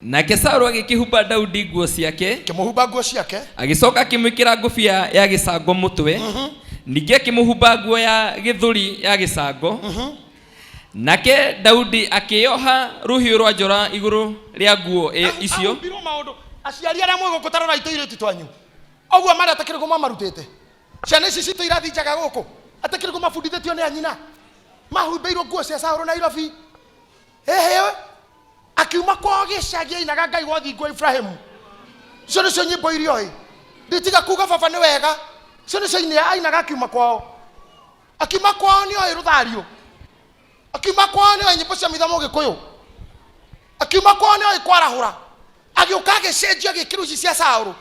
Nake Saũlũ agĩkĩhumba Daudi nguo ciake, kĩmũhumba nguo ciake, agĩcoka akĩmwĩkĩra ngũbia ya gĩcango mũtwe, ningĩ akĩmũhumba nguo ya gĩthũri ya gĩcango. Nake Daudi akĩoha rũhiũ rwa njora igũrũ rĩa nguo icio. Mbirwo maũndũ aciari arĩa mwĩgũ kũtarora itũirĩti twanyu. Oguo marĩa atakĩrĩgwo mamarutĩte. Ciana ici citũ irathijaga gũkũ. Atakĩrĩgwo mabundithĩtio nĩ anyina. Mahumbĩirwo nguo cia Saũlũ Nairobi. Hehe. Akiuma kwao gĩcagi ainaga Ngai wa thingo Ibrahimu. Icio nĩcio nyĩmbo iria oĩ. Nditiga kuga baba nĩ wega. Icio nĩcio ainaga akiuma kwao. Akiuma kwao nĩ oĩ rũthario. Akiuma kwao nĩ oĩ nyĩmbo cia mĩthamo Gĩkũyũ. Akiuma kwao nĩ oĩ kwarahũra. Agĩũka agĩcenjia gĩkĩro ici cia Saũlũ.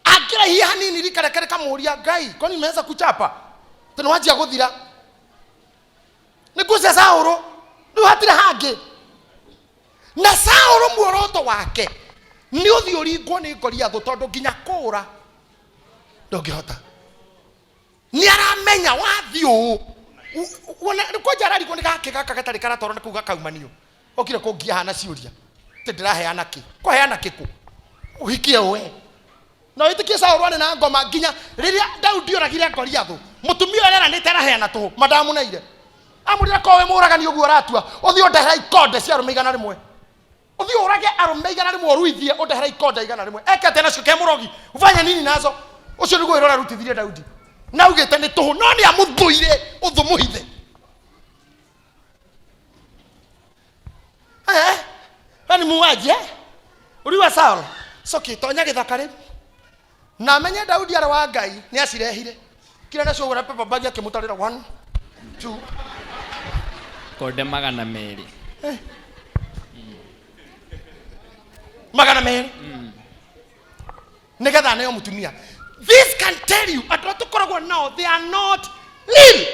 Angĩrahia hanini rikarekere kamũria Ngai, kwani nimeanza kuchapa? Tena wajia gũthira. Nĩ nguo cia Saũlũ. Rĩu hatirĩ hangĩ. Na Saũlũ muoroto wake nĩ ũthiĩ ũringwo nĩ Goliathũ tondũ nginya kũũra ndũngĩhota. Nĩ aramenya wathiĩ ũũ. Kwanja ararigwo nĩ gake gaka gatarĩ karatwarwo nĩ kũu gakaumanio. Okire kũngĩahana ciũria. Tĩ ndĩraheana kĩ? Kũheana kĩ kũ? Ũhikie we. Na wĩtĩkie Saũlũ arĩ na ngoma nginya rĩrĩa Daudi oragire Goliathũ. Mũtumia ũrĩa aranĩte araheana tũhũ. Madamu Naire. Amũrĩra kowe mũragani ũguo aratua. Ũthiĩ ũndehera ikonde cia arũme 100. Ũthiĩ ũrage arũme 100 ũruithie ũndehera ikonde 100. Ekete nacio ke mũrogi. Ufanya nini nazo? Ũcio nĩguo wĩra ũrarutithirie Daudi. Na ugĩte nĩ tũhũ no nĩ amũthũire ũthũmũhithe. Ani muwaje? Uriwa Saũlũ. Soki tonya gĩthaka rĩu. Na menye Daudi arĩ wa Ngai nĩ acirehire. Kila nacio ũgũra pepa bagi akĩmũtarĩra 1 2 konde 200. 200. Negatha neo mutumia. This can tell you andũ atukoragwo nao they are not real.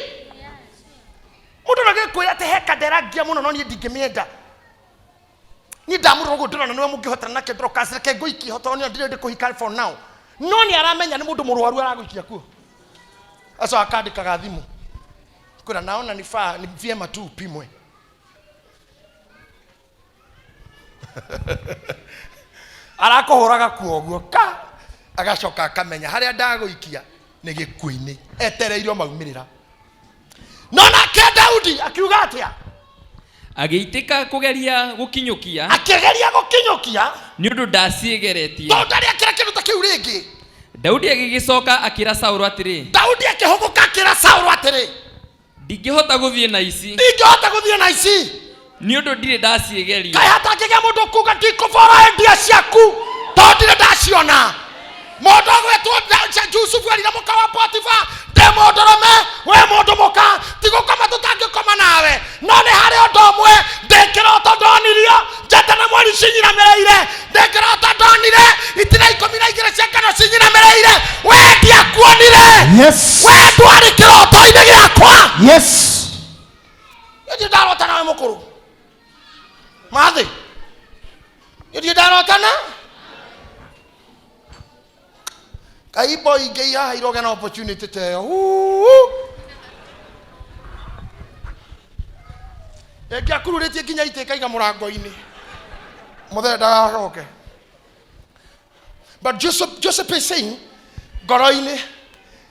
Mũndũ nagĩkwĩra ate heka nderagia mũno no niĩ ndingĩmĩenda. Ni ndamũrwo gũndũrana nĩwe mũngĩhotana nake ndroka ke ngũikia hoto ni ndirĩ ndĩkũhika for now. No nĩ aramenya nĩ mũndũ mũrwaru aragũikia kuo. Aso akandĩkaga thimũ. Kuna naona ni vyema tu upimwe. Arakohoraga kuoguo ka agacoka akamenya harĩa ndagũikia nĩ gĩkuũ-inĩ etereirio maumĩrĩra. No nake Daudi akiuga atĩa? Agĩitĩka kũgeria gũkinyũkia. Akĩgeria gũkinyũkia nĩ ũndũ ndaciĩgeretie. Tondũ ndarĩ akĩra kĩndũ ta kĩu rĩngĩ. Daudi agĩgĩcoka akĩra Saũlũ atĩrĩ. Daudi akĩhũgũka akĩra Saũlũ atĩrĩ. Ndingĩhota gũthiĩ na ici. Ndingĩhota gũthiĩ na ici. Nĩ ũndũ ndirĩ ndaciĩgeria. Kaĩ hata ngĩgĩa mũndũ kuga ndikũbora ndia ciaku. Tondũ ndirĩ ndaciona. Mũndũ gwĩtwo Jusufu arĩ na mũka wa Potifa. Ndĩ mũndũrũme we mũndũ mũka. Tigũkoma tũtangĩkoma nawe. No nĩ harĩ ũndũ ũmwe ndĩkĩroto ndonirio. Njata na mweri cinyiramereire. Ndĩkĩroto ndonire. Itina 12 cia ngano cinyiramereire. We ndiakuonire. Yes. We ndwarĩ kĩroto-inĩ gĩakwa. Yes. Yũthi ndarota nawe mũkũrũ. Mathi. Yũthi ndarotana. Kaibo ingĩiha iroge na opportunity teyo. Ngĩakururĩtie nginya itĩ kaiga mũrango-inĩ. Mũthenya ndagacoke. But Joseph is saying ngoro-inĩ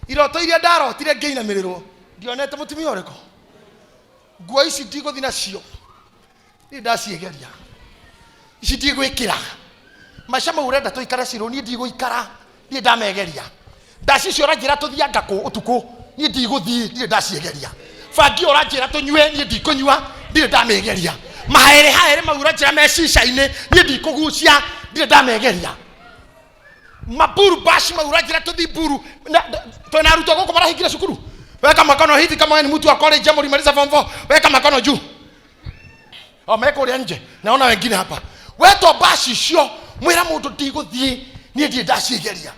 iroto iria ndarotire ngĩinamĩrĩrwo ndionete mũtumia ũrĩkũ. Nguo ici ndigũthiĩ nacio. Nĩ ndaciĩgeria. Ici ndigwĩkĩra. Maica mau ũrenda tũikare cirũ niĩ ndigũikara. Niĩ ndamegeria. Ndacicio ũranjĩra tũthianga kũ ũtukũ. Niĩ ndigũthiĩ ndirĩ ndaciĩgeria. Bangi ũranjĩra tũnyue niĩ ndikũnyua ndirĩ ndamegeria. Mahere haere mau ũranjĩra me cica-inĩ niĩ ndikũgucia ndirĩ ndamegeria. Maburu bashi mau ũranjĩra tũthi buru. Twena arutwo gũkũ marahingire cukuru. Weka makono hivi kama ni mtu wa college ama ulimaliza form 4. Weka makono juu. Meko ule nje. Naona wengine hapa. Weto bashi sio mwira mũndũ ndigũthiĩ niĩ ndirĩ ndaciĩgeria.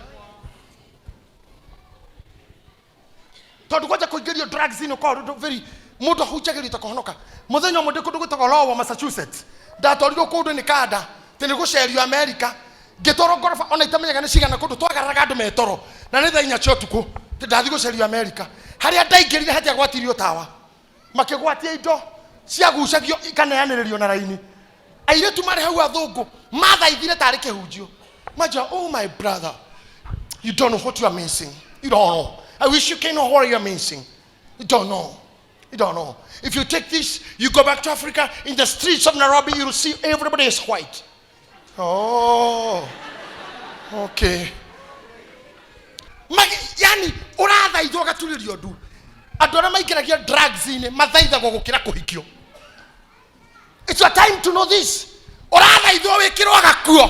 Tondũ kwaja kũingĩrio drugs ino kwa very mũndũ hujagerio takohonoka. Mũthenya mũndũ kũndũ gwĩtagwo Lowell, Massachusetts. Ndatwarirwo kũndũ nĩ Canada. Tene gũcerio America. Ngĩtwarwo ngoroba ona itamenyaga nĩ cigana kũndũ twagararaga andũ metoro. Na nĩ thaa 4 cia ũtukũ. Ndathi gũcerio America. Harĩa ndaingĩrire hatia gwatirio tawa. Makĩgwatia indo ciagucagio ikaneanĩrĩrio na raini. Airetu marĩ hau athũngũ Mother ithire tari kihunjio. Maja, oh my brother, you don't know what you are missing. You don't know. I wish you can know what you are missing. You don't know. You don't know. If you take this, you go back to Africa, in the streets of Nairobi, you will see everybody is white. Oh, okay. Yani, uratha itho gaturirio ndu. Andu aria maikiragia drugs ine mathaithagwo gukira kuhikio. It's your time to know this. Uratha itho wikirwo gakuo.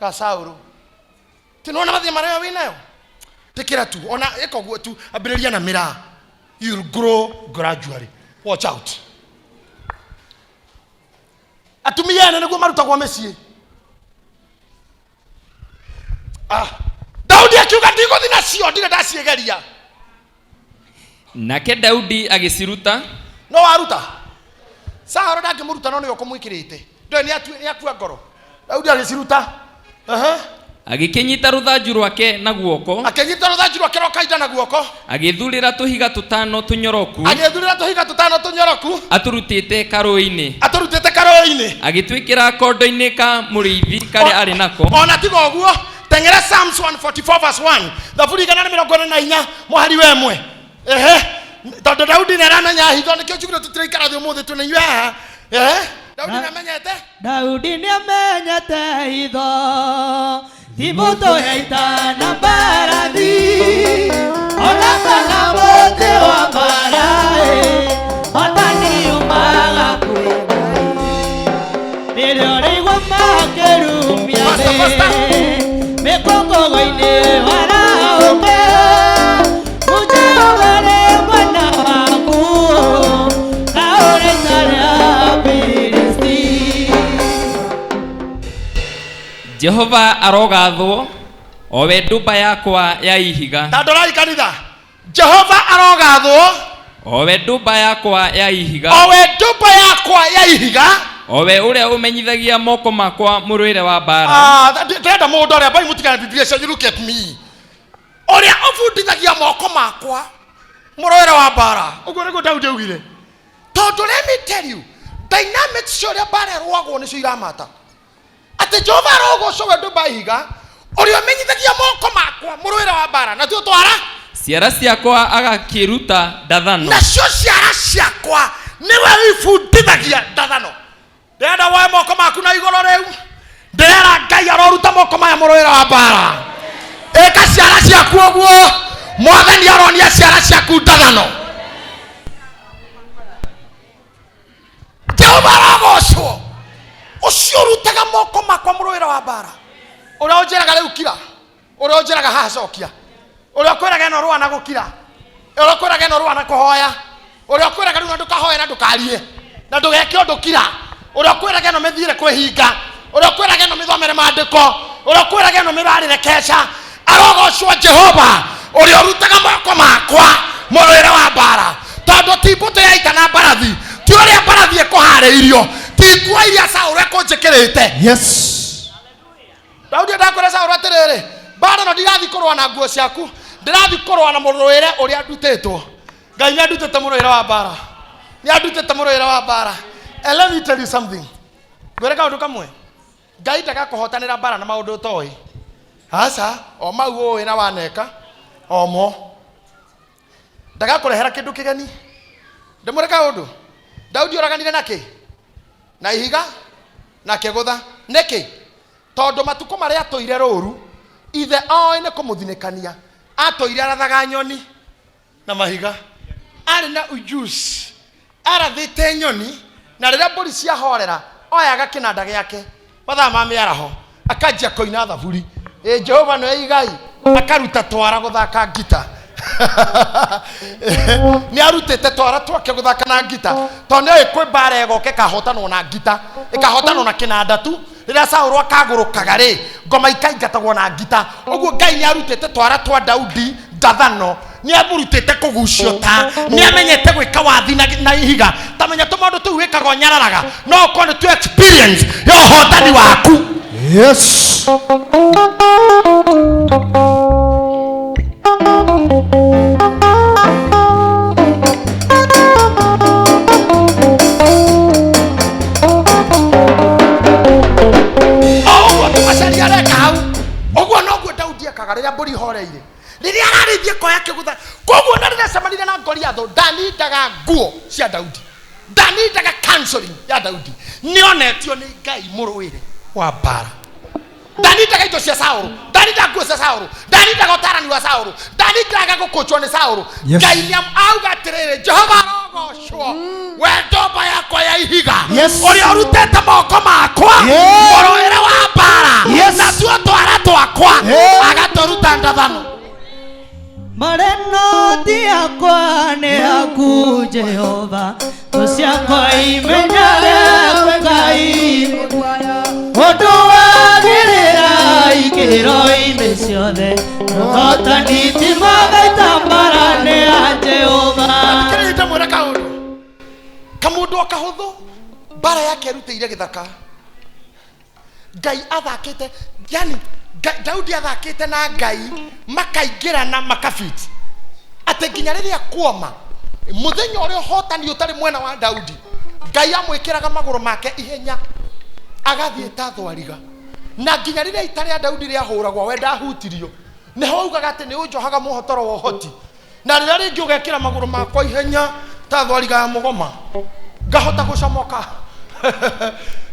Gasauru. Tinoona mathia maria winayo. Tekera tu. Ona eko guo tu abiriria na mira. You'll grow gradually. Watch out. Atumia ene niguo marutagwo mecii. Daudi akiuga ndiguthi nacio ndire ndaciegeria. Nake Daudi agiciruta. No waruta. Saũlũ ndangĩmũruta no nĩwe ũkũmwĩkĩrĩte. Ndoĩ nĩ akua ngoro. Daudi agĩciruta. Agĩkĩnyita rũthanju rwake na guoko. Akĩnyita rũthanju rwake rwakainda na guoko. Agĩthurĩra tũhiga tũtano tũnyoroku. Agĩthurĩra tũhiga tũtano tũnyoroku. Aturutĩte karũĩ-inĩ. Aturutĩte karũĩ-inĩ. Agĩtwĩkĩra kondo-inĩ ka mũrĩithi karĩa arĩ nako. Ona tiga ũguo. Tengera Psalms 144 verse 1. Thaburi 144 mũhari wa 1. Tondũ Daudi nĩaramenya hitho nĩkĩo njugire tũtiraikara thĩ ũmũthĩ tũnĩnyua haha. Daudi nĩamenyete. Daudi nĩamenyete hitho. Timoto yaita na mbarathi. Ona kana mũtĩ wa mbaraĩ. Otani umaga kwĩna. Rĩrĩa ũrĩigua makĩrumia thĩ. Mĩkũngũgũ-inĩ waraũke. Mũjewere mwana waku. Kaũrĩa itarĩa Filisti. Jehova arogathwo, owe ndumba yakwa ya ihiga. Tandora ikanitha. Jehova arogathwo, owe ndumba yakwa ya ihiga. owe ndumba yakwa ya ihiga. Owe uria umenyithagia moko makwa mũrũĩre wa mbara. Ndĩrenda mũndũ ũrĩa mbai mũtigane Biblia cia, you look at me. Ũrĩa ũbundithagia moko makwa mũrũĩre wa mbara. Ũguo nĩguo Daudi augire. Tondũ let me tell you, dynamics cia ũrĩa mbara ĩrũagwo nĩcio iramata. Atĩ Jehova arogocwo we ndumba ihiga, ũrĩa ũmenyithagia moko makwa mũrũĩre wa mbara. Na tuo twara Ciara ciakwa agakĩruta ndathano. Nacio ciara ciakwa nĩwe wĩbundithagia ndathano. Ndĩrenda woe moko maku na igũrũ rĩu. Ndĩrera Ngai aroruta moko maya mũrũĩre wa mbara. Ĩka ciara ciaku ũguo. Mwathani aronia ciara ciaku ndathano. Jehova arogocwo. Ũcio ũrutaga moko makwa mũrũĩre wa mbara. Ũrĩa ũnjĩraga rĩu kira. Ũrĩa ũnjĩraga haha cokia. Ũrĩa ũkwĩraga ĩno rũa na gũkira. Ũrĩa ũkwĩraga ĩno rũa na kũhoya. Ũrĩa ũkwĩraga rĩu na ndũkahoye na ndũkarie. Na ndũgeke ũndũ kira. Ũrĩa ũkwĩraga ĩno mĩthiĩre kwĩhinga. Ũrĩa ũkwĩraga ĩno mĩthomere maandĩko. Ũrĩa ũkwĩraga ĩno mĩrarĩre keca. Arogocwo Jehova. Ũrĩa ũrutaga moko makwa mũrũĩre wa mbara. Tondũ ti mbũtũ ya ita na mbarathi. Ti ũrĩa mbarathi ĩkũharĩirio. Ti nguo iria Saũlũ ekũnjĩkĩrĩte. Yes. Daudi ndakwĩra Saũlũ atĩrĩrĩ. Mbara ĩno ndirathi kũrũa na nguo ciaku. Ndirathi kũrũa na mũrũĩre ũrĩa ndutĩtwo. Ngai nĩandutĩte mũrũĩre wa mbara. Nĩandutĩte mũrũĩre wa mbara. And let me tell you something. Ngwĩre kaũndũ kamwe. Ngai ndagakũhotanĩra mbara na maũndũ ũtoĩ. Aca, o mau ũĩ na waneka. Omo. Ndagakũrehera kĩndũ kĩgeni. Ndĩmwĩre kaũndũ. Daudi oraganire na kĩ? Na ihiga na kĩgũtha. Nĩkĩ? Tondũ matukũ marĩa atũire rũũru, ithe oĩ nĩ kũmũthinĩkania. Atũire arathaga nyoni na mahiga. Arĩ na ujuzi. Arathĩte nyoni. Na rĩrĩa mbũri ciahorera, oyaga kĩnanda gĩake mathaa ma mĩaraho, akanjia kũina thaburi. Jehova nĩwe igai. Akaruta twara gũthaka ngita. Nĩarutĩte twara twake gũthaka na ngita. Tondũ nĩoĩ kwĩ mbara ĩgoka ĩkahotanwo na ngita. Ĩkahotanwo na kĩnanda tu. Rĩrĩa Saũlũ akagũrũkaga rĩ, ngoma ikaingatagwo na ngita. Ũguo Ngai nĩarutĩte twara twa Daudi ndathano. Nĩamũrutĩte kũgucio ta. Nĩamenyete gwĩka wathi na ihiga. Tamenya tũmaũndũ tũu wĩkaga nyararaga. No ũkorwo nĩ tu experience ya ũhotani waku. Yes. rĩrĩa mbũri ihoreire rĩrĩa ararĩithia koya kĩgũtha koguo na rĩrĩa cemanire na Goliath ndanindaga nguo cia Daudi ndanindaga counseling ya Daudi nĩonetio nĩ Ngai mũrũĩre wa mbara ndanindaga indo cia Saũlũ ndanindaga nguo cia Saũlũ ndanindaga ũtarani wa Saũlũ ndanindaga gũkũnjwo nĩ Saũlũ Ngai nĩauga atĩrĩrĩ Jehova arogocwo we ndomba yakwa ya ihiga ũrĩa ũrutĩte moko makwa mũrũĩre wa mbara na tuo twara twakwa agatũruta ndathano Mareno diakwa ne aku Jehova Tusiakwa imenyage Ngai Oduagirira ikiro imesiode Nota nitima gaitambara ne a Jehova Kirita mwera kaundu Kamundu akahuthu bara yake arutĩire gĩthaka Ngai athakĩte yani Daudi athakĩte na Ngai makaingĩrana makafiti atĩ nginya rĩrĩa kuoma muthenya ũrĩa ũhotani ũtarĩ mwena wa Daudi Ngai amwĩkĩraga magũrũ make ihenya agathiĩ ta thwariga na nginya rĩrĩa ita rĩa Daudi rĩahũragwo we ndahutirio nĩho augaga atĩ nĩ ũnjohaga mũhotoro wa ũhoti na rĩrĩa rĩngĩ ũgekĩra magũrũ makwa ihenya ta thwariga ya mũgoma ngahota gũcomoka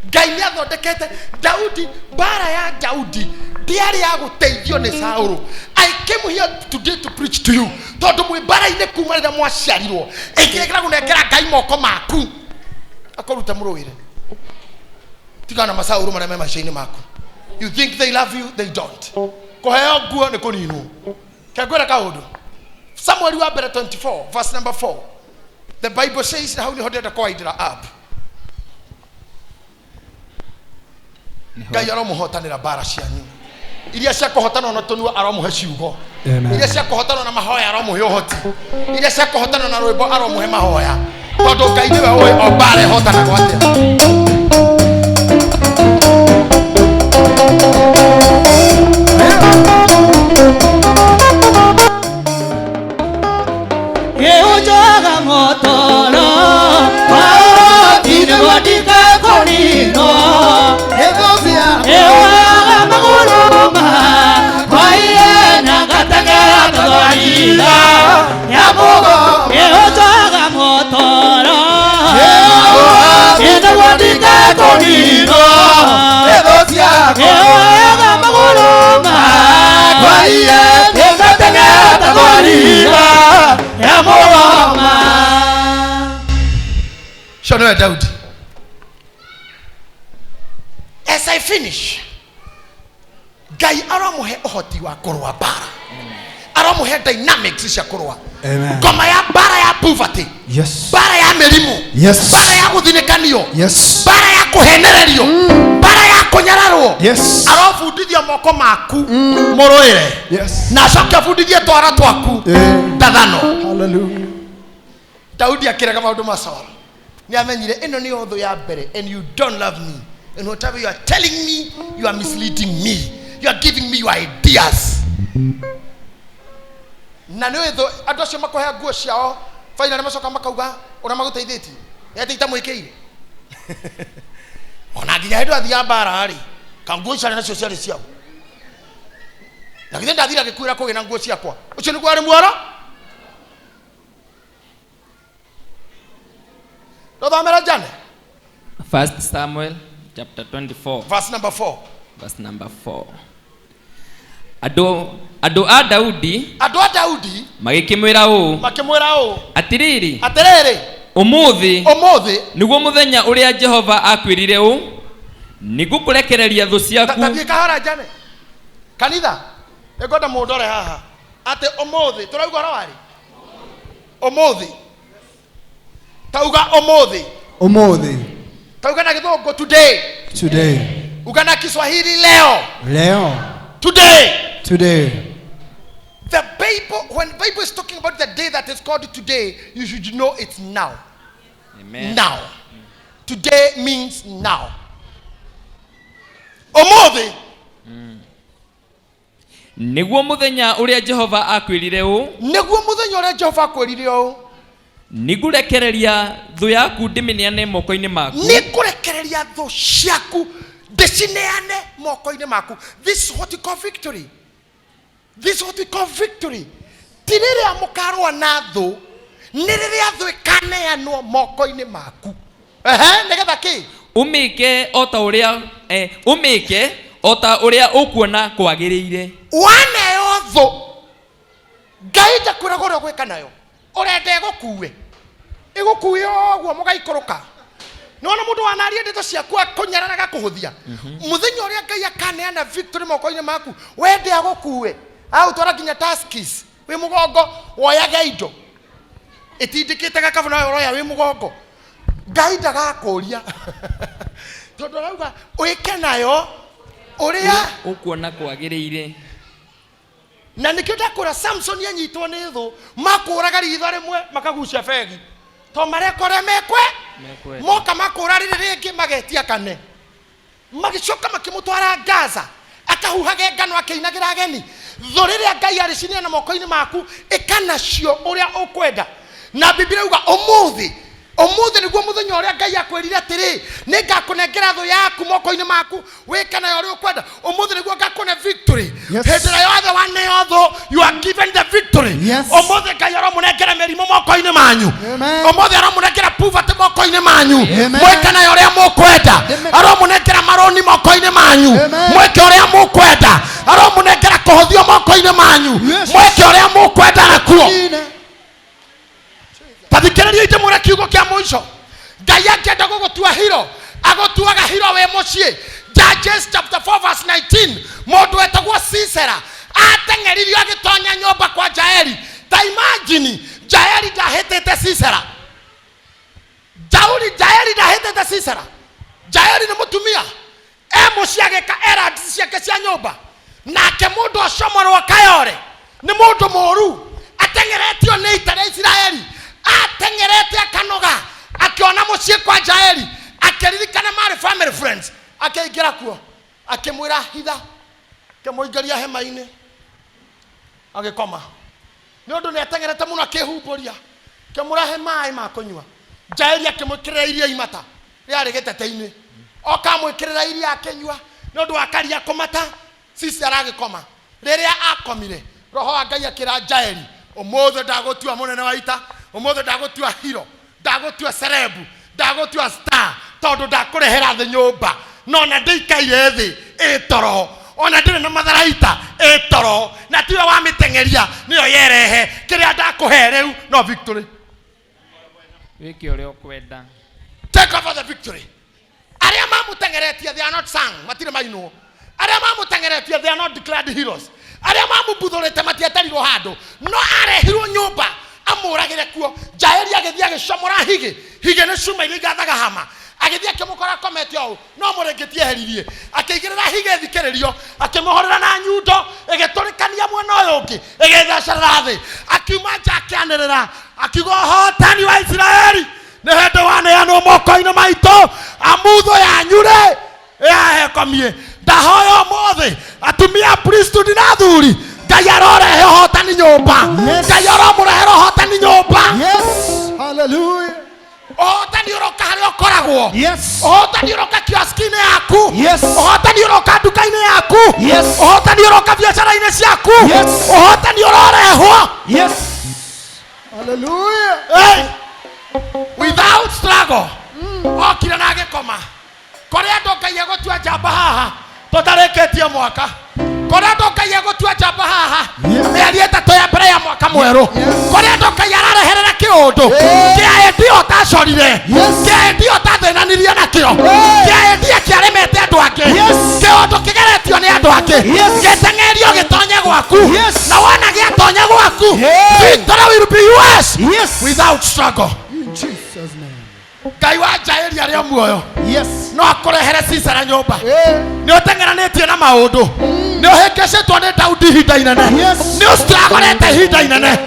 Ngai nĩathondekete Daudi bara ya Daudi ndiarĩ ya gũteithio nĩ Saũlũ I came here today to preach to you tondũ mwĩ bara-inĩ kuma rĩrĩa mwaciarirwo ĩkĩrĩkĩra gũnengera Ngai moko maku akũruta mũrũĩre tigana na Saũlũ marĩa me maciĩ-inĩ maku you think they love you they don't kũheo nguo nĩ kũninwo kengwĩra kaũndũ Samuel wa mbere 24 verse number 4 the Bible says na hau nĩho ndĩrenda kũwaindĩra up Ngai aromũhotanĩra bara cianyu iria cia kũhotanwo na tũnua aromũhe ciugo iria cia kũhotanwo na mahoya aromũhe ũhoti iria cia kũhotanwo na rwĩmbo aromũhe mahoya tondũ Ngai nĩwe ũĩ o bara ĩhotanagwo atĩa Ujoga motoro Inuadika konino Ewa maguruma Kwaie nangatagera tadwarila Yamugo Ujoga motoro Inuadika konino Ewa maguruma Kwaie nangatagera tadwarila Shono Daudi. As I finish, Ngai aramuhe ohoti wa kurwa bara. Aramuhe dynamics cia kurwa. Amen. Koma ya bara ya poverty. Yes. Bara ya merimu. Yes. Bara ya guthinikanio. Yes. Bara ya kuhenererio. Bara ya kunyararwo. Yes. Arofundithia moko maku muruire. Yes. Na coka fundithia twara twaku. Ndathano. Hallelujah. Daudi akiraga maundu ma Saul. Ni amenyire eno ni otho ya mbere and you don't love me. And whatever you are telling me, you are misleading me. You are giving me your ideas. Na nĩ wetho andũ acio makohe nguo ciao finally macoka makauga ona magũteithĩtie yete itamwĩkĩire ona nginya hĩndĩ athiaga mbara rĩ ka nguo ciarĩ nacio ciarĩ ciao na githĩ ndathira gĩkwĩra kũgĩa na nguo ciakwa ũcio nĩguo arĩ muoro Dothamera jane 1 Samuel chapter 24 verse number 4 verse number 4 Andũ a Daudi magĩkĩmwĩra ũũ atĩrĩrĩ ũmũthĩ nĩguo mũthenya ũrĩa Jehova akwĩrire ũũ nĩngũkũrekereria thũ ciaku tathiĩ kahora jane kanitha ngwenda mũndore haha atĩ ũmũthĩ tũrauga ũhoro warĩ ũmũthĩ tauga ũmũthĩ tauga na gĩthũngũ today uga na Kiswahili leo today the Bible, when the Bible is talking about the day that is called today, you should know it's now. Amen. Now. Today means now. Omothi. Nĩguo mũthenya ũrĩa Jehova akwĩrire ũũ nĩngũrekereria thũ yaku ndĩmĩneane moko-inĩ maku nĩngũrekereria thũ ciaku ndĩcineane moko-inĩ maku. This is what you call victory. This is what we call victory. Ti rĩrĩa mũkarũa na thũ, nĩ rĩrĩa thũ ĩkaneanwo moko-inĩ maku. Nĩgetha kĩ? Umĩke o ta ũrĩa ũkuona kwagĩrĩire. Waneo thũ, Ngai ndakwĩraga ũrĩa ũgwĩka nayo. Ũrenda ĩgũkuue ũguo mũgaikũrũka. Nona mũndũ wanaria ndeto ciaku akũnyararaga kũhũthia. Mũthenya ũrĩa Ngai akaneana victory moko-inĩ maku, wende agũkuue. Utwara nginya taskis wi mugongo woyaga indo itindikite gakabu na roya wi mugongo. Ngai ndagakũria tondu arauga wike nayo uria ukuona kwagĩrĩire. Na nikio ndakũra Samson yanyitwo nĩ thũ, makũraga ritho rĩmwe makagucia begi to marekore mekwe moka makũra rĩngĩ magetia kane, magicoka makimutwara Gaza akahuhage ngano akĩinagira ageni. Thũ rĩrĩa Ngai arĩcinia na moko-inĩ maku ĩkanacio ũrĩa ũkwenda. Na Biblia yuga ũmũthĩ nĩguo mũthenya ũrĩa Ngai akwĩrire atĩrĩ nĩngakũnengera thũ yaku moko-inĩ maku wĩke nayo ũrĩa ũkwenda. Ũmũthĩ nĩguo ngakũne victory. Hĩndĩ ĩrĩa yothe waneo thũ, you are given the victory. Ũmũthĩ Ngai aramũnengera mĩrimũ moko-inĩ manyu. Ũmũthĩ aramũnengera poverty moko-inĩ manyu, mwĩke nayo ũrĩa mũkwenda. Aramũnengera maroni moko-inĩ manyu, mwĩke ũrĩa mũkwenda. Aramũnengera kũhũthio moko-inĩ manyu, mwĩke ũrĩa mũkwenda nakuo. Tathikĩrĩria ndĩmwĩre kiugo kĩa mũico. Ngai angĩenda gũgũtua hero, agũtuaga hero we mũciĩ. Judges chapter 4 verse 19, mũndũ wetagwo Sisera ateng'eririo agĩtonya nyũmba kwa Jaeli. Ta imagine Jaeli ndahĩtĩte Sisera. Jaeli ndahĩtĩte Sisera. Jaeli nĩ mũtumia mũciĩ agĩka errands ciake cia nyũmba. Nake mũndũ ũcio mũrũ Kayore nĩ mũndũ mũũru ateng'eretio nĩ ita rĩa Isiraeli. Ateng'erete akanoga akiona mũciĩ kwa Jaeli, akiririkana marĩ family friends, akĩingĩra kuo akĩmwĩra hitha, akĩmũingĩria hema-inĩ agĩkoma. Nĩ ũndũ nĩ ateng'erete mũno akĩhumbũria, akĩmũrahe maĩ ma kũnyua. Jaeli akĩmwĩkĩrĩra iria imata rĩarĩ gĩtete-inĩ, okamwĩkĩrĩra iria akĩnyua nĩ ũndũ wa karia kũmata. Sisera agĩkoma. Rĩrĩa akomire, roho wa Ngai akĩra Jaeli, ũmũthĩ ndagũtua mũnene wa ita, ũmũthĩ ndagũtua hero, ndagũtua cerebu, ndagũtua star, tondũ ndakũrehera thĩ nyũmba. Nona ndĩikaire thĩ ĩtoro, ona ndĩrĩ na matharaita ĩtoro, na tiwe wamĩteng'eria nĩyo yerehe. Kĩrĩa ndakũhe rĩu no victory. Wĩke ũrĩa ũkwenda. Take over the victory. Arĩa mamũteng'eretie, they are not sung, matirĩ mainwo. Arĩa mamũteng'eretie, they are not declared heroes. Arĩa mamũbuthũrĩte matietarirwo handũ, no arehirwo nyũmba amũragĩre kuo. Jaeli agĩthiĩ agĩcomora higĩ nĩ cuma iria igathaga hama, agĩthiĩ akĩmũkora komete ũũ, no mũrĩngĩtie heririe, akĩigĩrĩra higĩ thikĩrĩrio, akĩmũhũrĩra na nyundo ĩgĩtũrĩkania mwena ũyũ ũngĩ ĩgĩthecerera thĩ. Akiuma nja akĩanĩrĩra akiuga ũhotani wa Isiraeli nĩ hĩndĩ waneanwo moko-inĩ maitũ, amuthũ yanyu-rĩ yahekomie. Ndahoya ũmũthĩ atumia priesthood na athuri, Ngai arorehe ũhotani nyũmba. Ngai aromũrehera ũhotani nyũmba. Hallelujah. Ũhotani ũroka harĩa ũkoragwo. Ũhotani ũroka kioski-inĩ yaku. Ũhotani ũroka nduka-inĩ yaku. Ũhotani ũroka biacara-inĩ ciaku. Ũhotani ũrorehwo. Hallelujah. Without struggle. Okire na agĩkoma. Kũrĩa andũ Ngai egũtua njamba haha tũtarĩkĩtie mwaka. Kũrĩa andũ Ngai egũtua njamba haha mĩeri ĩtatũ ya mbere ya mwaka mwerũ. Kũrĩa andũ Ngai arareherera kĩũndũ kĩa ndio ũtacorire, kĩa ndio ũtathĩnanirie nakĩo, kĩa ndio kĩaremete andũ angĩ, kĩũndũ kĩgeretio nĩ andũ angĩ, gĩteng'erio gĩtonye gwaku, na wona gĩatonya gwaku, victory will be yours without struggle. In Jesus' name. Ngai wa Jaeli arĩ muoyo no akũrehere Sisera nyũmba. Nĩ ũteng'eranĩtie na maũndũ, nĩ ũhĩngĩcĩtwo nĩ Daudi ihinda inene, nĩ ũstrugglete ihinda inene.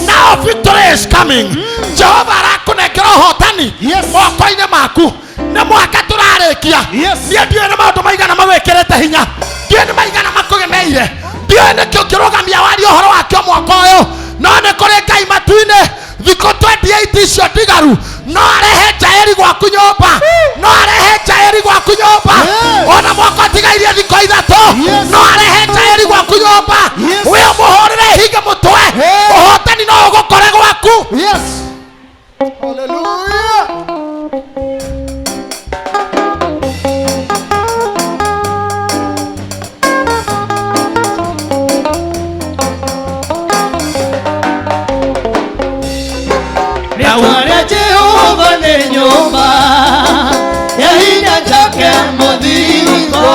Now victory is coming. Jehova arakũnengera ũhotani moko-inĩ maku. Nĩ mwaka tũrarĩkia. Niĩ ndiũĩ nĩ maũndũ maigana magwĩkĩrĩte hinya, ndiũĩ nĩ maigana makũgemeire, ndiũĩ nĩkĩ ũngĩrũgamia waria ũhoro wakĩo mwaka ũyũ, no nĩ kũrĩ Ngai matu-inĩ thikũ 28 icio ndigaru, no arehe Jaeli gwaku nyũmba, no arehe Jaeli gwaku nyũmba. Ona mwaka ũtigairie thiko ithatũ no arehe Jaeli gwaku nyũmba we mũhũrĩre hinge mũtwe ũhotani no ũgũkore gwaku. Yes. Hallelujah. Rĩtwa Jehova nĩ nyũmba ya hinya njake mũthingo,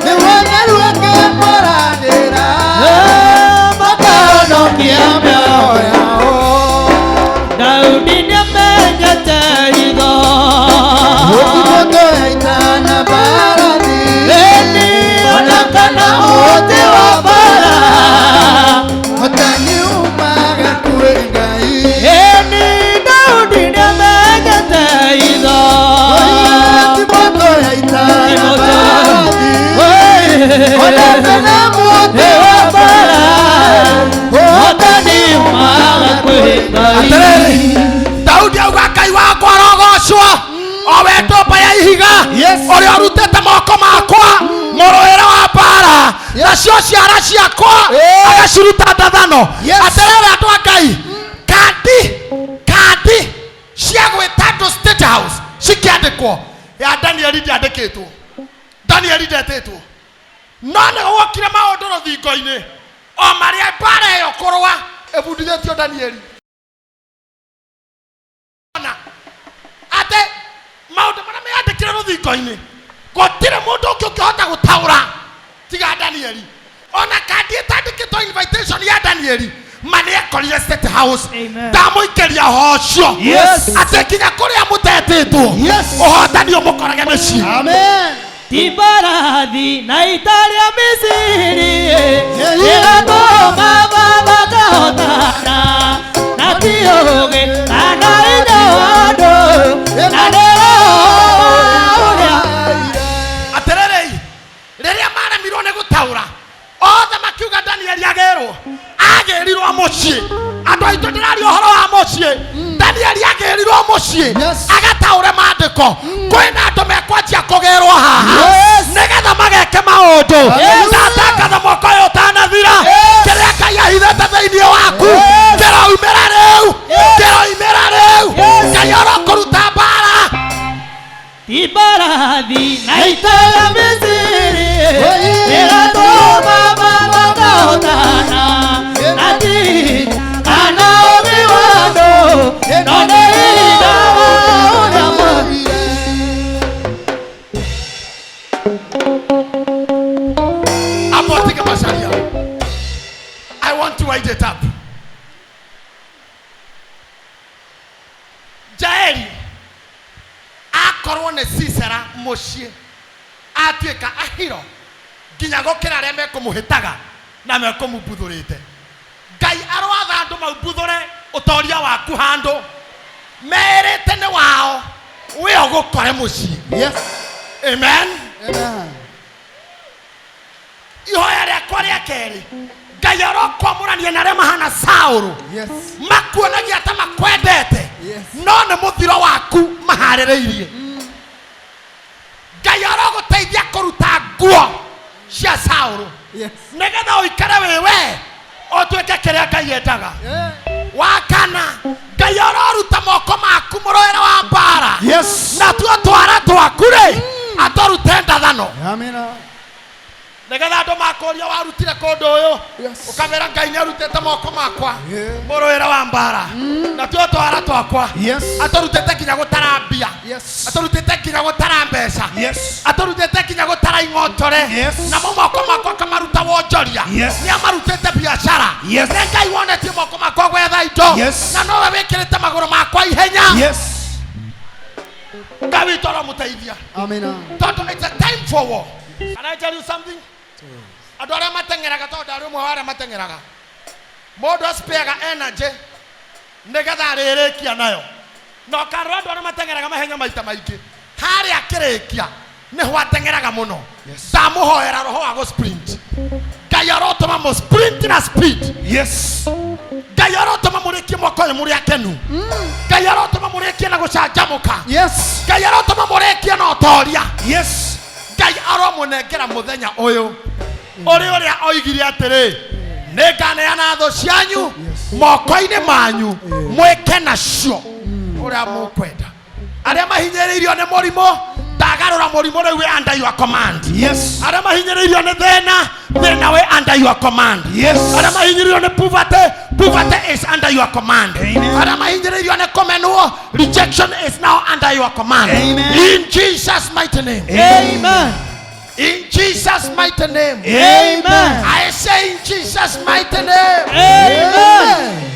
nĩ wetheru wake mũranĩra makahonokia mĩoyo yao. Daudi nĩamenyete hitho gũtirĩ itana mbarathi ona kana ũhoti wa mbara ũtaniumaga kwĩ Ngai. Daudi nĩamenyete hitho Timotho ya itana mbarathi ona kana ũhoti wa mbara ũtaniumaga kwĩ Ngai. Daudi auga Ngai wakwa arogocwo o we ndũmba ya ihiga ũrĩa ũrutĩte moko makwa mũrũĩre wa mbara nacio ciara ciakwa agaciruta ndathano. Atĩrĩrĩ andũ a Ngai, kandi cia gwĩta andũ State House cikĩandĩkwo, ya Danieli ndiandĩkĩtwo, Danieli ndetĩtwo, no nĩ gwokire maũndũ rũthingo-inĩ o marĩa mbara ĩyo kũrũa ĩbundithĩtio Danieli. Ate maũndũ marĩa meyandĩkire rũthingo-inĩ gũtirĩ mũndũ ũngĩ ũngĩhota gũtaũra tiga Danieli. Ona kandi ĩtandĩkĩtwo invitation ya Danieli mani ekorire State House ndamũikĩria hocio atĩ nginya kũrĩa mũtetĩtwo ũhotani ũmũkorage mĩciĩ. Amen. Ti mbarathi na ita rĩa Misiri rĩgatũma makahotana, na ti ũũgĩ kana hinya wa andũ na nĩ Roho ũrĩa. Atĩrĩrĩ, rĩrĩa maremirwo nĩ gũtaũra othe makiuga Danieli agĩrirwo mũciĩ. Andũ aitũ ndĩraria ũhoro wa mũciĩ. Danieli agĩrirwo mũciĩ agataũre maandĩko. Kwĩna andũ mekwanjia kũgĩrwo haha nĩgetha mageke maũndũ. Ndatangatha mwaka ũyũ ũtanathira kĩrĩa Ngai ahithĩte thĩinĩ waku kĩroimĩra rĩu, kĩroimĩra rĩu. Ngai arokũruta mbara. Ti mbarathi na ita rĩa Misiri rĩgatũma makahotana, na ti kana ũũgĩ wa andũ no nĩ hinya wa ũrĩa mwĩhia. Apotige Macharia, I want to wind it up. Jaeli akorwo nĩ Sisera mũciĩ atuĩka ahiro nginya gũkĩra arĩa mekũmũhĩtaga na mekũmũmbuthũrĩte. Ngai arwatha andũ maũmbuthũre ũtoria waku handũ merĩte nĩ wao we ũgũkore mũciĩ. Amen. Ihoya rĩakwa rĩa kerĩ, Ngai arokwamũrania na arĩa mahana Saũlũ makuonagia ta makwendete no nĩ mũthiro waku maharĩrĩirie. Ngai arogũteithia kũruta nguo cia Saũlũ nĩgetha ũikare wĩ we ũtuĩke kĩrĩa Ngai endaga. Wakana, Ngai aroruta moko maku mũrũĩre wa mbara na tuo twara twaku rĩ atorute ndathano. Nĩgetha andũ makũria warutire kũndũ ũyũ ũkamera Ngai nĩarutĩte moko makwa mũrũĩre wa mbara na tuo twara twakwa atorutĩte nginya gũtara mbia, atorutĩte nginya gũtara mbeca, atorutĩte nginya gũtara ing'otore na moko makwa kamaruta wonjoria nĩamarutĩte biacara. Nĩ Ngai wonetie moko makwa gwetha indo na nowe wĩkĩrĩte magũrũ makwa ihenya. Ngai witũ aromũteithia tondũ it's a time for war. Can I tell you something? Andũ arĩa mateng'eraga tondũ arĩ ũmwe wa arĩa mateng'eraga mũndũ acipeaga energy nĩgetha arĩrĩkia nayo no karora andũ arĩa mateng'eraga mahenya maita maingĩ harĩa akĩrĩkia nĩho ateng'eraga mũno. Ndamũhoera roho wa gũ-sprint. Ngai arotũma mũ-sprint na speed. Ngai arotũma mũrĩkie mwaka ũyũ mũrĩ akenu. Ngai arotũma mũrĩkie na gũcanjamũka. Ngai arotũma mũrĩkie na ũtoria. Ngai aromunengera muthenya uyu uri oigire atiri ninganeana tho cianyu moko-ini manyu mwike nacio uria mukwenda. Aria mahinyiriirio ni murimo ndagarura murimo riu we under your command. Yes. Aria mahinyiriirio ni thina we under your command. Yes. Aria mahinyiriirio ni poverty is under your command. Aria mahinyiriirio ni kumenwo rejection is now under your command. Amen. In Jesus mighty name. Amen. In Jesus mighty name. Amen. I say in Jesus mighty name. Amen.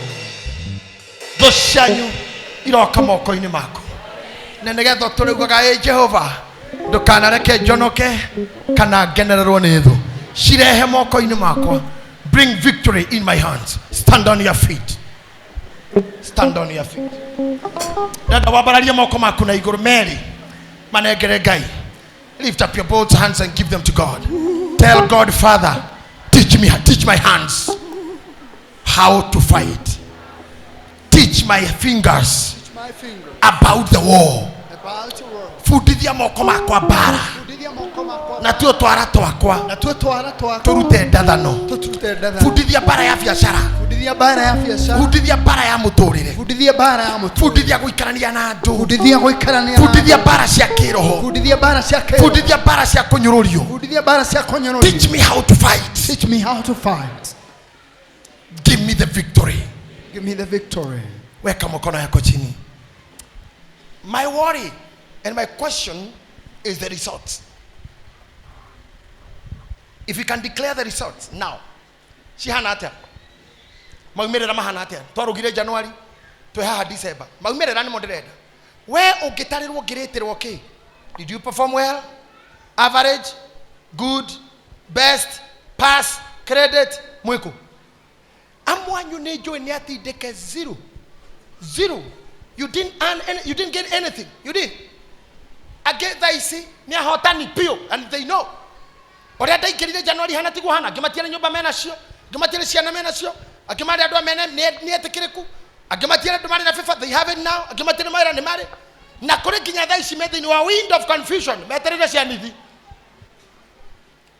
Tho cianyu iroka moko-ini maku na nigetha turiguaga Jehova ndukanareke njonoke kana ngenererwo ni thu cirehe moko-ini makwa. Bring victory in my hands. Stand on your feet. Stand on your feet. Nenda wabararie moko maku na iguru. Mary manengere Ngai. Lift up your both hands and give them to God. Tell God, Father, teach my hands how to fight. Teach my fingers My finger about the war. about the world. Fundithia moko makwa bara Fundithia moko makwa. na tuo twara twakwa Na tuwe twara twakwa. turute ndathano. Tutute ndathano. Fundithia bara ya biashara. Fundithia bara ya biashara. Fundithia bara ya muturire. Fundithia bara ya mutu. Fundithia guikarania na andu. Fundithia guikarania. Fundithia bara cia kiroho. Fundithia bara cia kiroho. Fundithia bara cia kunyururio. Fundithia bara cia kunyororio. Teach me how to fight. Teach me how to fight. Give me the victory. Give me the victory. Weka mkono yako chini. My worry and my question is the result. If we can declare the results now. Cihana atia? Maumirira mahana atia? Twarugire January, twe haha December. Maumirira ni mo ndirenda. We ungitarirwo ngiretirwo ki? Did you perform well? Average? Good? Best? Pass? Credit? Mwiko. Amwanyu ni join ni ati deke zero. Zero. You didn't earn any, you didn't get anything. You did. Again, they see ni ahotani pio, and they know. Ore dai kirire January hana tigu hana. Gematiele nyoba mena cio. Gematiele ciana mena cio. Akimari adu mena ni etekireku. Agematiele adu mari na FIFA. They have it now. Agematiele mari ni mari. Na kore ginya dai cimete ni wa wind of confusion. Meterire cia nithi.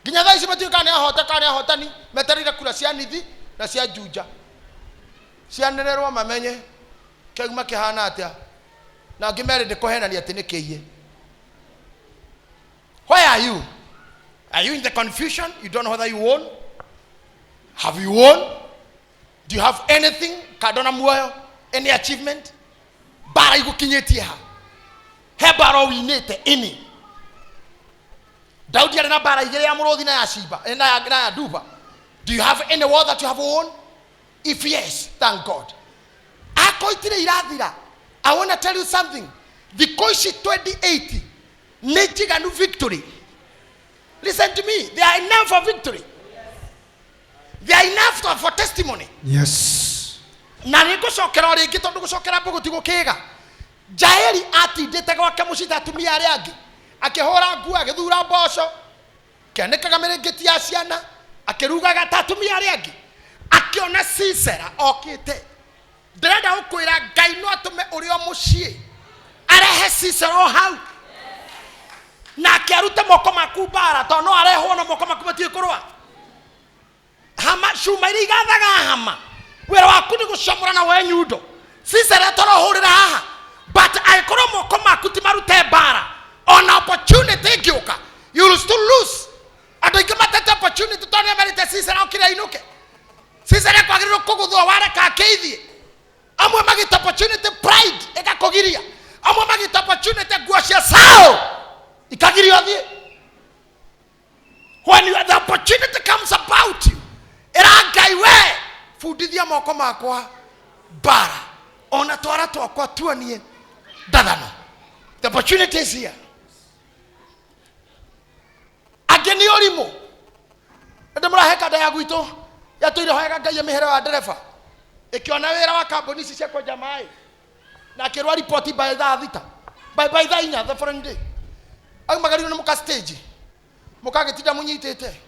Ginya dai cimete kana ahotani. Meterire kura cia nithi na cia juja. Cia nererwa mamenye. Keguma kihana atia na ngimere ndikohenani ati nikiiye. Where are you? Are you in the confusion? You don't know whether you won? Have you won? Do you have anything? Kadona muoyo? Any achievement? Bara igukinyetie ha. He bara winite ini. Daudi ari na bara igere ya murothi na ya Shiba na ya Duba. Do you have any war that you have won? If yes, thank God. I want to tell you something. The Koishi 2080 Nejiganu victory. Listen to me. They are enough for victory. They are enough for testimony. Yes. Na nigucokera ringi tondu gucokera mbugu tigo kiga. Jaeli ati ndete gwake mucita atumia aria angi. Akihora nguo agithura mboco. Kianikaga mirengeti ya ciana. Akirugaga tatumia aria angi. Akiona Sisera okite. Ndĩrenda gũkwĩra Ngai no atume ũrĩa mũciĩ arehe Sisera hau na akĩarute moko maku bara tondũ no arehwo na moko maku matie kũrũa hama cuma iria igathaga hama wĩra waku nĩ gũcomora na we nyundo Sisera tũrohũrĩra haha but angĩkorwo moko maku ti marute bara on opportunity ĩngĩũka you will still lose. Andũ aingĩ matete opportunity tondũ nĩmerĩte Sisera okĩra ainũke. Sisera kwagĩrĩirwo kũgũthwo wareka akĩithie. Amwe magita opportunity pride ekakogiria. Amwe magita opportunity guacia sao ikagiria thie. When the opportunity comes about you, erangai we fundithia moko makwa bara ona twara twakwa tuanie ndathano. The opportunity is here. Ageni orimo ndemura heka ya gwito ya tuire hoyaga Ngai mihere wa ndereba ikiona wira wa kambuni ici cia kwenja mai na kirwa report by thaa thita by thaa inya the following day magari no muka stage mukagitinda munyitite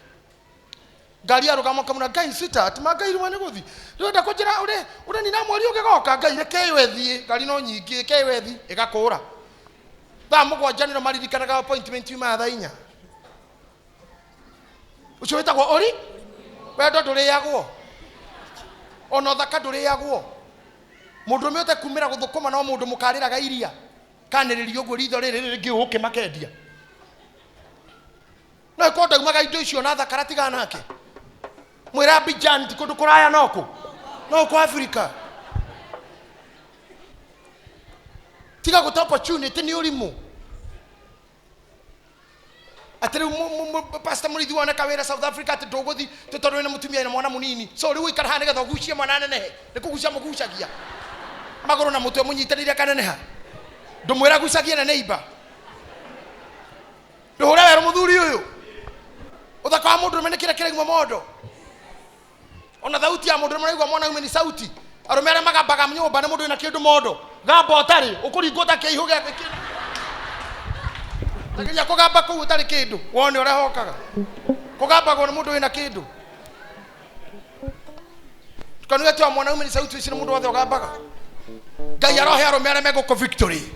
ngari arugamo kamuna Ngai sita ati magai rwa niguthi ndirenda kunjira uri ni na mweri ugigoka Ngai reke wethie ngari no nyingi reke wethi igakura thaa mugwanja niro maririkanaga appointment yuma thaa inya ucio wetagwo ori wendo nduriyagwo ona thaka nduriyagwo mundu me utakumira guthukuma no mundu mukariraga iria kaniririo uguo ritho riri ringi uke makendia no ikonda umaga indo icio na thakara tigana nake mwira Abidjan ti kundu kuraya noko no kwa Africa tiga guta opportunity ni urimu atari pastor murithi wona kawira South Africa ati nduguthi tutondu wina mutumia na mwana munini so riu ikara hane getho gucia mwana nenehe nikugucia mugucagia maguru na mutwe munyitanire kaneneha ndumwira gucagia na neighbor nduhura wero muthuri uyu uthaka wa mundu menekire kirengimo mondo ona thauti ya mundu maraigwa mwana ume ni sauti arumere magabaga mnyumba na mundu ina kindu mondo gamba otari ukuringota kiihuge kina takinya kugamba ku utari kindu wone urehokaga kugamba go mundu ina kindu tukanu ati mwana ume ni sauti icire mundu wothe ugambaga ngai arohe arumere meguko victory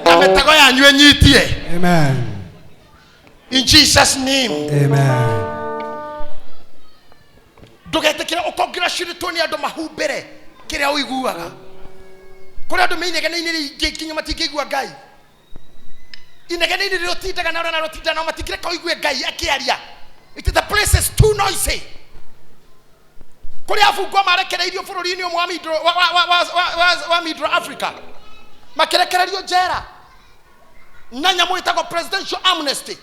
na metago yanyu enyitie Amen. In Jesus name. Amen. Ndugetekira ukongira ciritwo ni andu mahumbire kiria uiguaga kuria andu meinegene ni kinya matingigua ngai inegene ni rotindaga na rona rotinda na matingire koigue ngai akiaria it the place is too noisy kuria afungwa marekereirio bururi-ini umwe wa Middle Africa makerekererio njera na nyamu itagwo presidential amnesty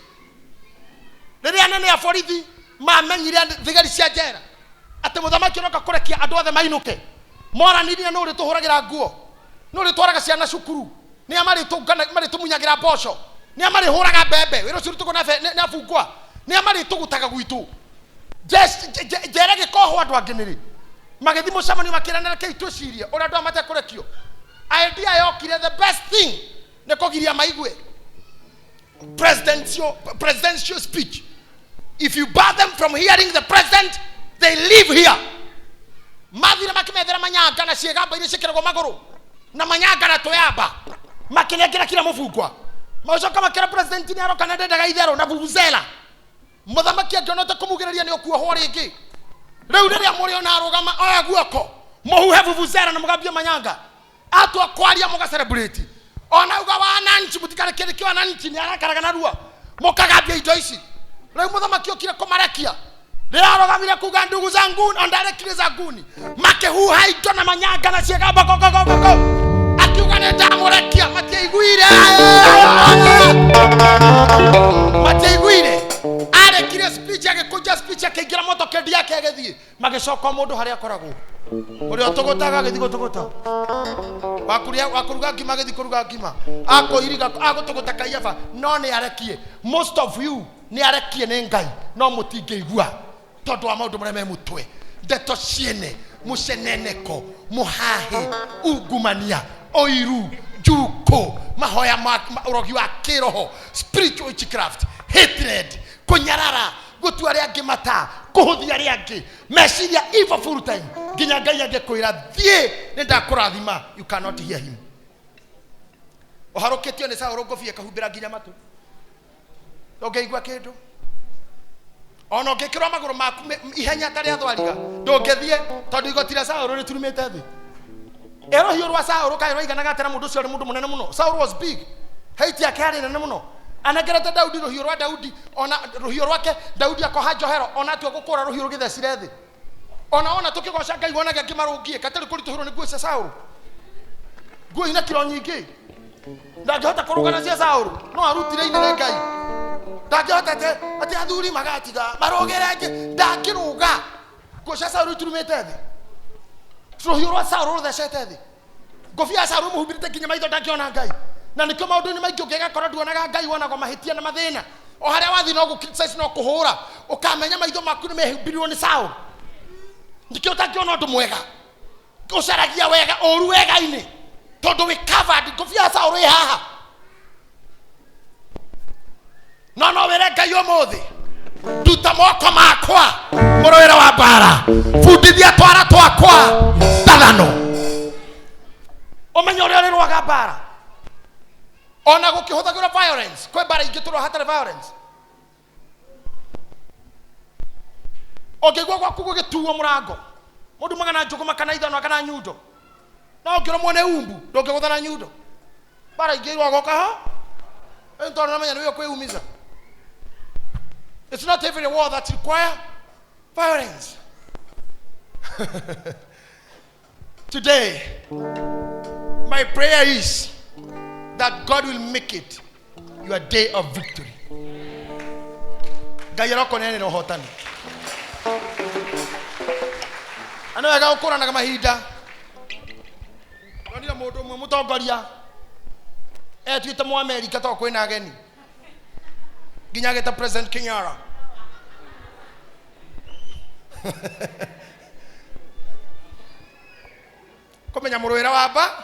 riria nene ya borithi mamenyire thigari cia njera ati muthamaki roka kurekia andu othe mainuke moranirie no ri tuhuragira nguo no ri twaraga ciana cukuru ni amari tungana mari tumunyagira mboco ni amari huraga mbembe wiro ciru tuko na afungwa ni amari tugutaga gwitu jere gikoho andu angeniri magithi mucamani makiranira keitu ciria ura andu amate kurekio idea yokire the best thing ne kugiria maigwe presidential speech. If you bar them from hearing the president, they live here. Mathira makimethera manyanga na ciegamba iria cikiragwo maguru na manyanga na toyamba makinengera kila mufungwa maucoka makira president ni aroka na ndendaga ithero na vuvuzela muthamaki angionete kumugiriria ni okuohwo ringi riu riria muri ona arugama oya guoko muhuhe vuvuzela na mugambia manyanga atu akwaria muga celebrate ona uga wananchi mutikare kiri kiwa wananchi ni arakaraga na rua mukagambia indo ici riu muthamaki okire kumarekia rirarogamire kuga ndugu zangu ondarekire zanguni makehuha indo na manyanga na ciegamba gogogogogo akiuga nitamurekia matiaiguire arekire speech agikuja speech akiingira moto kendi yake agithie magicoka mundu haria akoragwo uri otogotaga agithi gutogota wakuruga ngima agithi kuruga ngima akoiriga agutogota kaiaba no ni arekie most of you ni arekie ni ngai no mutingeigua tondu wa maundu maria me mutwe ndeto ciene muceneneko muhahe ungumania oiru juko mahoya urogi wa kiroho spiritual witchcraft hatred kunyarara gutu aria angi mata kuhuthia aria angi meciria evil full time nginya ngai angikwira thie ni ndakurathima you cannot hear him oharukitio ni Saũlũ ngobia kahumbira nginya matu ndongeigua kindu ona ngikirwa maguru maku ihenya tari athwariga ndongethie tondu igotire Saũlũ riturumite thi erohio rwa Saũlũ kairo iganaga tera mundu cio mundu munene muno Saũlũ was big hate yake ari nene muno anagerete Daudi rohio rwa Daudi ona rohio rwake Daudi akoha njohero ona tu gukura rohio rugithecire thi ona tukigoca ngai wona gaki marungie katari kurituhiro ni nguo cia Saũlũ nguo ina kiro nyingi ndangihota kurugana cia Saũlũ no arutire inene ngai ndangihota ati athuri magatiga marogereje ndangiruga nguo cia Saũlũ turumite thi rohio rwa Saũlũ ruthecete thi ngobia Saũlũ muhumbirite nginya maitho ndangiona ngai na nikyo maundu ni maingi ungegakora nduonaga ngai wonaga mahitia na mathina o haria wathi no criticize no kuhura ukamenya maitho maku ni mehumbirirwo ni Saũlũ nikyo utangiona undu mwega ucaragia wega oru wega-ini tondu we covered ngobia Saũlũ ĩ haha no were ngai umuthi nduta moko makwa muroera wa bara fundithia twara twakwa tathano umenye uria rirwaga bara ona gukihuthagira violence kwe bara ingiturwo hatari violence Okigwa kwa kugo gituo murango. Mundu magana njuguma kana ithano kana nyundo. Na okiro mwone umbu, ndongiguthana nyundo. Bara ingirwa goka ha. Ento na manya niwe kweumiza. It's not every war that requires violence. Today, my prayer is that God will make it your day of victory. Gayero konene no hotani. Ano yaga ukora na kama hida. Ndio mundu mutongoria. Twita mu America to kwina ageni. Ginya geta President Kenyara. Komenya muruira wamba.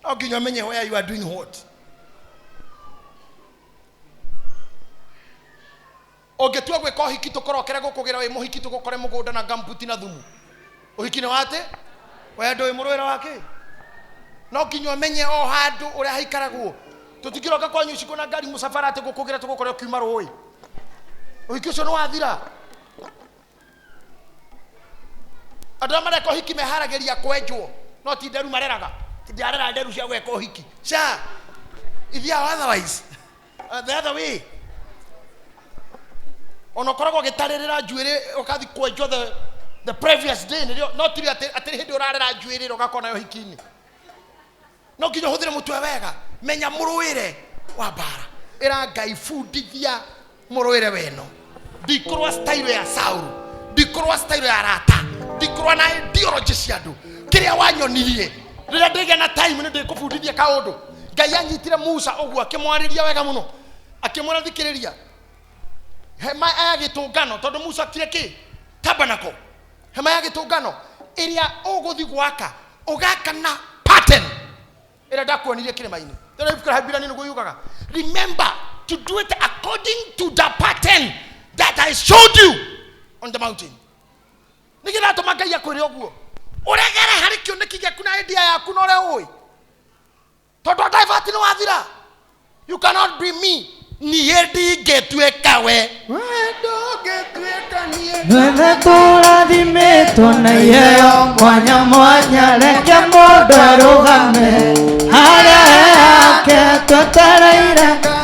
Oginya menye where you are doing what. Ogetua gweka uhiki tukorokere gukugira wi muhiki tugukore mugunda na gambuti na thumu. Uhiki ni wate? Waya ndoi muruira wake. No kinywa menye o handu uria haikaragwo. Tutikiroka kwa nyuci kuna gari musafara ate gukugira tugukore kiuma roi. Uhiki ucio no wathira. Andå marä ka å hiki meharagä ria kwenjwo no ti nderu mareraga ndiarera nderu cia gweka å hiki sha ithia otherwise the other way ono koragwo gitarĩrĩra njuĩrĩ ũkathi kwenjwo the previous day no tiri atĩ hĩndĩ ũrarera njuĩrĩ ũgakona yo hiki-inĩ no nginya ũhũthĩre mũtwe wega menya mũrũĩre wa mbara ĩra Ngai bundithia mũrũĩre weno ndikorwo style ya Saulu ndikorwo style ya Rata ndikorwo na ideology ciandu kiria wanyonirie rĩrĩa ndĩgĩa na time nĩ ndĩkũbundithia kaũndũ Ngai anyitire Musa ũguo akĩmwarĩria wega mũno akĩmwĩra thikĩrĩria hema ya gĩtũngano tondũ Musa akire kĩ tabernacle hema ya gĩtũngano ĩrĩa ũgũthi gwaka ũgaka na pattern ĩrĩa ndakuonirie kĩrĩma-inĩ tondũ ibuku la Biblia nĩguo yugaga remember to do it according to the pattern that I showed you on the mountain. Nigira to Ngai akwĩre ũguo ũregere harĩ kĩoneki gĩaku na idea yaku na ũrĩa ũĩ tondũ divert nĩ wathira you cannot be me niĩ ndingĩtuĩka we ndũngĩtuĩka niĩ Nwethe tũrathimĩtwo na iheo mwanya mwanya reke mũndũ arũgame harĩa yake twetereire